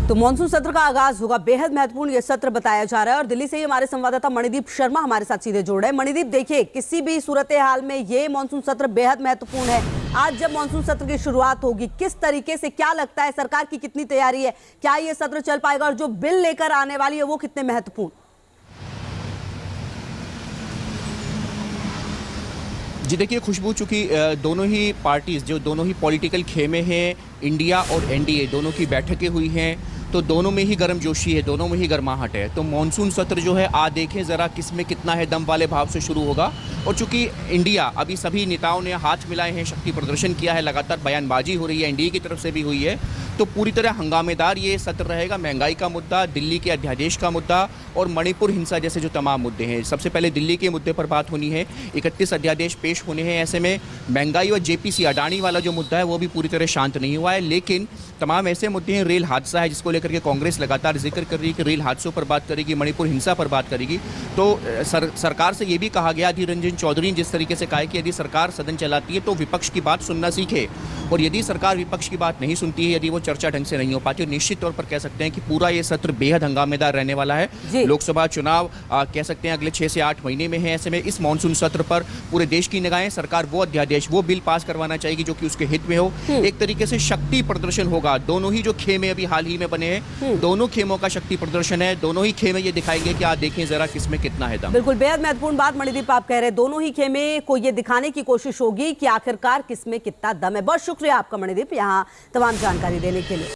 तो मॉनसून सत्र का आगाज होगा। बेहद महत्वपूर्ण यह सत्र बताया जा रहा है और दिल्ली से ही हमारे संवाददाता मणिदीप शर्मा हमारे साथ सीधे जुड़ रहे हैं। मणिदीप, देखिए, किसी भी सूरत हाल में ये मॉनसून सत्र बेहद महत्वपूर्ण है। आज जब मॉनसून सत्र की शुरुआत होगी, किस तरीके से, क्या लगता है, सरकार की कितनी तैयारी है, क्या ये सत्र चल पाएगा और जो बिल लेकर आने वाली है वो कितने महत्वपूर्ण? जी देखिए खुशबू, चूंकि दोनों ही पार्टीज, जो दोनों ही पॉलिटिकल खेमे हैं, इंडिया और एनडीए, दोनों की बैठकें हुई हैं, तो दोनों में ही गर्मजोशी है, दोनों में ही गर्माहट है। तो मॉनसून सत्र जो है आज देखें ज़रा किसमें कितना है दम वाले भाव से शुरू होगा। और चूंकि इंडिया, अभी सभी नेताओं ने हाथ मिलाए हैं, शक्ति प्रदर्शन किया है, लगातार बयानबाजी हो रही है, एनडीए की तरफ से भी हुई है, तो पूरी तरह हंगामेदार ये सत्र रहेगा। महंगाई का मुद्दा, दिल्ली के अध्यादेश का मुद्दा और मणिपुर हिंसा जैसे जो तमाम मुद्दे हैं। सबसे पहले दिल्ली के मुद्दे पर बात होनी है। 31 अध्यादेश पेश होने हैं। ऐसे में महंगाई और जेपीसी अडानी वाला जो मुद्दा है वो भी पूरी तरह शांत नहीं हुआ है, लेकिन तमाम ऐसे मुद्दे हैं। रेल हादसा है जिसको लेकर के कांग्रेस लगातार जिक्र कर रही है कि रेल हादसों पर बात करेगी, मणिपुर हिंसा पर बात करेगी। तो सरकार से ये भी कहा गया, अधीर रंजन चौधरी ने जिस तरीके से कहा है कि यदि सरकार सदन चलाती है तो विपक्ष की बात सुनना सीखे, और यदि सरकार विपक्ष की बात नहीं सुनती है, यदि वो चर्चा ढंग से नहीं हो पाती, निश्चित तौर पर कह सकते हैं कि पूरा ये सत्र बेहद हंगामेदार रहने वाला है। लोकसभा चुनाव कह सकते हैं अगले 6 से 8 महीने में है। ऐसे में इस मॉनसून सत्र पर पूरे देश की निगाहें, सरकार वो अध्यादेश, वो बिल पास करवाना चाहेगी जो कि उसके हित में हो। एक तरीके से शक्ति प्रदर्शन होगा। दोनों ही जो खेमे अभी हाल ही में बने हैं, दोनों खेमों का शक्ति प्रदर्शन है। दोनों ही खेमे ये दिखाएंगे कि आप देखें जरा किसमें कितना है दम। बिल्कुल, बेहद महत्वपूर्ण बात मणिदीप आप कह रहे हैं। दोनों ही खेमे को ये दिखाने की कोशिश होगी कि आखिरकार किसमें कितना दम है। बहुत शुक्रिया आपका मणिदीप, यहाँ तमाम जानकारी देने के लिए।